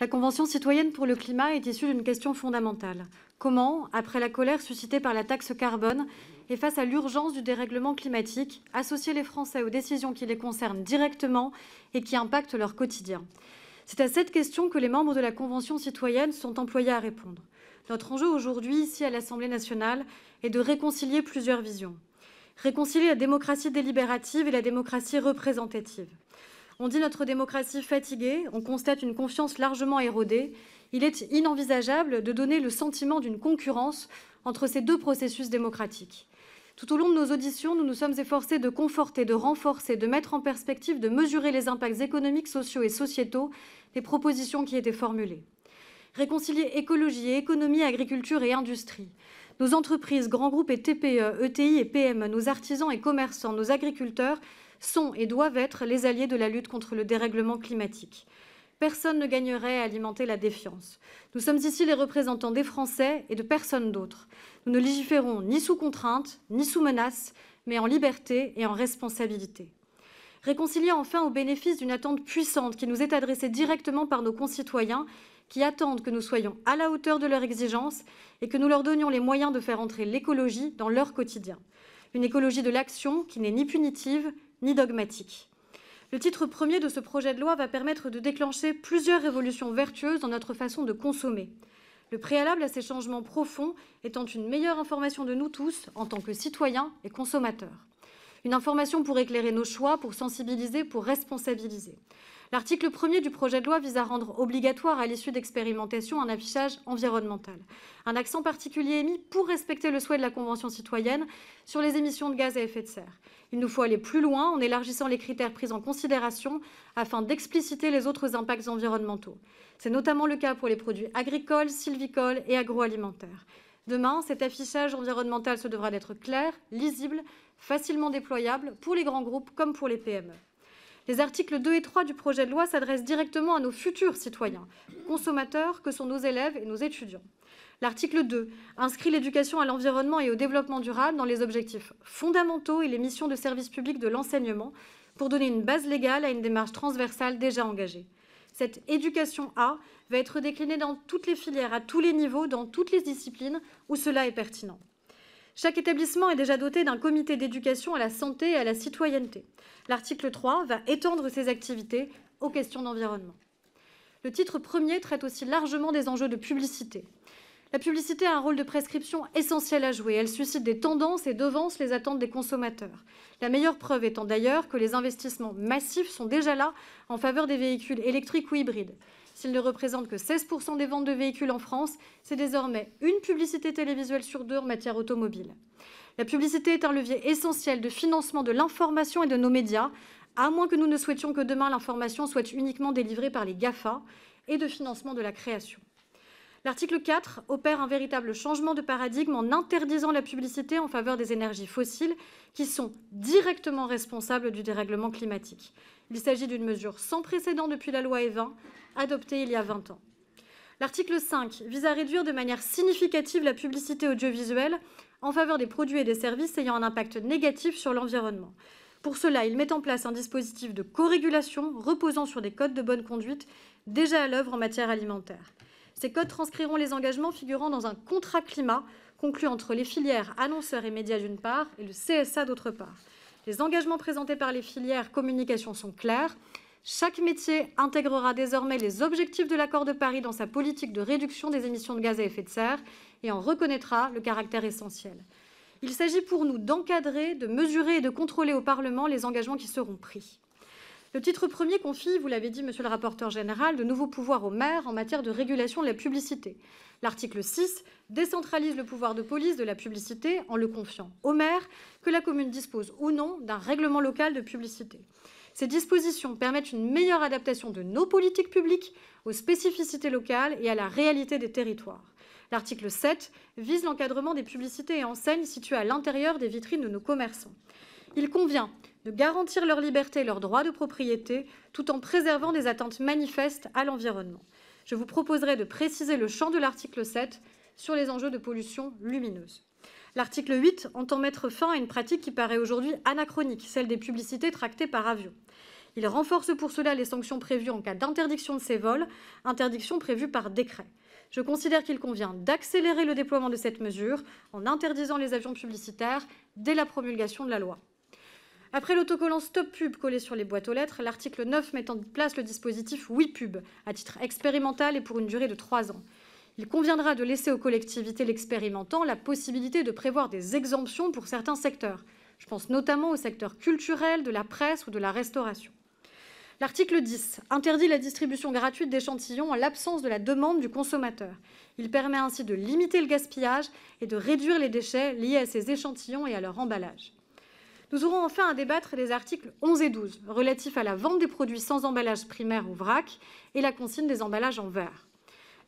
La Convention citoyenne pour le climat est issue d'une question fondamentale. Comment, après la colère suscitée par la taxe carbone et face à l'urgence du dérèglement climatique, associer les Français aux décisions qui les concernent directement et qui impactent leur quotidien? C'est à cette question que les membres de la Convention citoyenne sont employés à répondre. Notre enjeu aujourd'hui, ici à l'Assemblée nationale, est de réconcilier plusieurs visions. Réconcilier la démocratie délibérative et la démocratie représentative. On dit notre démocratie fatiguée, on constate une confiance largement érodée. Il est inenvisageable de donner le sentiment d'une concurrence entre ces deux processus démocratiques. Tout au long de nos auditions, nous nous sommes efforcés de conforter, de renforcer, de mettre en perspective, de mesurer les impacts économiques, sociaux et sociétaux des propositions qui étaient formulées. Réconcilier écologie et économie, agriculture et industrie. Nos entreprises, grands groupes et TPE, ETI et PME, nos artisans et commerçants, nos agriculteurs sont et doivent être les alliés de la lutte contre le dérèglement climatique. Personne ne gagnerait à alimenter la défiance. Nous sommes ici les représentants des Français et de personne d'autre. Nous ne légiférons ni sous contrainte, ni sous menace, mais en liberté et en responsabilité. Réconcilier enfin au bénéfice d'une attente puissante qui nous est adressée directement par nos concitoyens qui attendent que nous soyons à la hauteur de leurs exigences et que nous leur donnions les moyens de faire entrer l'écologie dans leur quotidien. Une écologie de l'action qui n'est ni punitive ni dogmatique. Le titre premier de ce projet de loi va permettre de déclencher plusieurs révolutions vertueuses dans notre façon de consommer. Le préalable à ces changements profonds étant une meilleure information de nous tous en tant que citoyens et consommateurs. Une information pour éclairer nos choix, pour sensibiliser, pour responsabiliser. L'article 1er du projet de loi vise à rendre obligatoire à l'issue d'expérimentations un affichage environnemental. Un accent particulier est mis pour respecter le souhait de la Convention citoyenne sur les émissions de gaz à effet de serre. Il nous faut aller plus loin en élargissant les critères pris en considération afin d'expliciter les autres impacts environnementaux. C'est notamment le cas pour les produits agricoles, sylvicoles et agroalimentaires. Demain, cet affichage environnemental se devra d'être clair, lisible, facilement déployable pour les grands groupes comme pour les PME. Les articles 2 et 3 du projet de loi s'adressent directement à nos futurs citoyens, consommateurs que sont nos élèves et nos étudiants. L'article 2 inscrit l'éducation à l'environnement et au développement durable dans les objectifs fondamentaux et les missions de service public de l'enseignement pour donner une base légale à une démarche transversale déjà engagée. Cette éducation A va être déclinée dans toutes les filières, à tous les niveaux, dans toutes les disciplines où cela est pertinent. Chaque établissement est déjà doté d'un comité d'éducation à la santé et à la citoyenneté. L'article 3 va étendre ces activités aux questions d'environnement. Le titre premier traite aussi largement des enjeux de publicité. La publicité a un rôle de prescription essentiel à jouer. Elle suscite des tendances et devance les attentes des consommateurs. La meilleure preuve étant d'ailleurs que les investissements massifs sont déjà là en faveur des véhicules électriques ou hybrides. S'ils ne représentent que 16% des ventes de véhicules en France, c'est désormais une publicité télévisuelle sur 2 en matière automobile. La publicité est un levier essentiel de financement de l'information et de nos médias, à moins que nous ne souhaitions que demain l'information soit uniquement délivrée par les GAFA, et de financement de la création. L'article 4 opère un véritable changement de paradigme en interdisant la publicité en faveur des énergies fossiles qui sont directement responsables du dérèglement climatique. Il s'agit d'une mesure sans précédent depuis la loi Evin, adoptée il y a 20 ans. L'article 5 vise à réduire de manière significative la publicité audiovisuelle en faveur des produits et des services ayant un impact négatif sur l'environnement. Pour cela, il met en place un dispositif de co-régulation reposant sur des codes de bonne conduite déjà à l'œuvre en matière alimentaire. Ces codes transcriront les engagements figurant dans un contrat climat conclu entre les filières annonceurs et médias d'une part et le CSA d'autre part. Les engagements présentés par les filières communication sont clairs. Chaque métier intégrera désormais les objectifs de l'accord de Paris dans sa politique de réduction des émissions de gaz à effet de serre et en reconnaîtra le caractère essentiel. Il s'agit pour nous d'encadrer, de mesurer et de contrôler au Parlement les engagements qui seront pris. Le titre premier confie, vous l'avez dit, monsieur le rapporteur général, de nouveaux pouvoirs aux maires en matière de régulation de la publicité. L'article 6 décentralise le pouvoir de police de la publicité en le confiant aux maires, que la commune dispose ou non d'un règlement local de publicité. Ces dispositions permettent une meilleure adaptation de nos politiques publiques aux spécificités locales et à la réalité des territoires. L'article 7 vise l'encadrement des publicités et enseignes situées à l'intérieur des vitrines de nos commerçants. Il convient de garantir leur liberté et leur droit de propriété tout en préservant des attentes manifestes à l'environnement. Je vous proposerai de préciser le champ de l'article 7 sur les enjeux de pollution lumineuse. L'article 8 entend mettre fin à une pratique qui paraît aujourd'hui anachronique, celle des publicités tractées par avion. Il renforce pour cela les sanctions prévues en cas d'interdiction de ces vols, interdiction prévue par décret. Je considère qu'il convient d'accélérer le déploiement de cette mesure en interdisant les avions publicitaires dès la promulgation de la loi. Après l'autocollant Stop Pub collé sur les boîtes aux lettres, l'article 9 met en place le dispositif Oui Pub, à titre expérimental et pour une durée de 3 ans. Il conviendra de laisser aux collectivités l'expérimentant la possibilité de prévoir des exemptions pour certains secteurs. Je pense notamment au secteur culturel, de la presse ou de la restauration. L'article 10 interdit la distribution gratuite d'échantillons en l'absence de la demande du consommateur. Il permet ainsi de limiter le gaspillage et de réduire les déchets liés à ces échantillons et à leur emballage. Nous aurons enfin à débattre des articles 11 et 12, relatifs à la vente des produits sans emballage primaire ou vrac et la consigne des emballages en verre.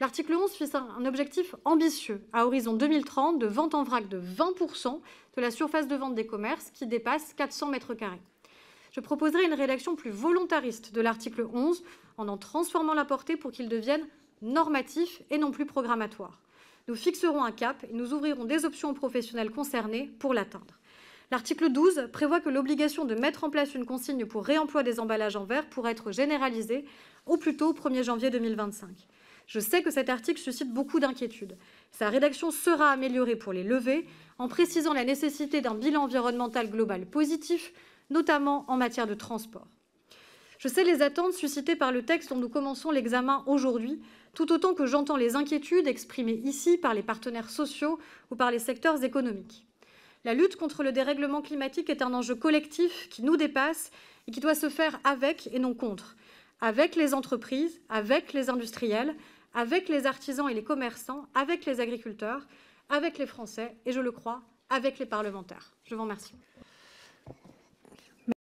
L'article 11 fixe un objectif ambitieux, à horizon 2030, de vente en vrac de 20% de la surface de vente des commerces qui dépasse 400 mètres carrés. Je proposerai une rédaction plus volontariste de l'article 11 en transformant la portée pour qu'il devienne normatif et non plus programmatoire. Nous fixerons un cap et nous ouvrirons des options aux professionnels concernés pour l'atteindre. L'article 12 prévoit que l'obligation de mettre en place une consigne pour réemploi des emballages en verre pourra être généralisée au plus tôt au 1er janvier 2025. Je sais que cet article suscite beaucoup d'inquiétudes. Sa rédaction sera améliorée pour les lever en précisant la nécessité d'un bilan environnemental global positif, notamment en matière de transport. Je sais les attentes suscitées par le texte dont nous commençons l'examen aujourd'hui, tout autant que j'entends les inquiétudes exprimées ici par les partenaires sociaux ou par les secteurs économiques. La lutte contre le dérèglement climatique est un enjeu collectif qui nous dépasse et qui doit se faire avec et non contre, avec les entreprises, avec les industriels, avec les artisans et les commerçants, avec les agriculteurs, avec les Français et, je le crois, avec les parlementaires. Je vous remercie.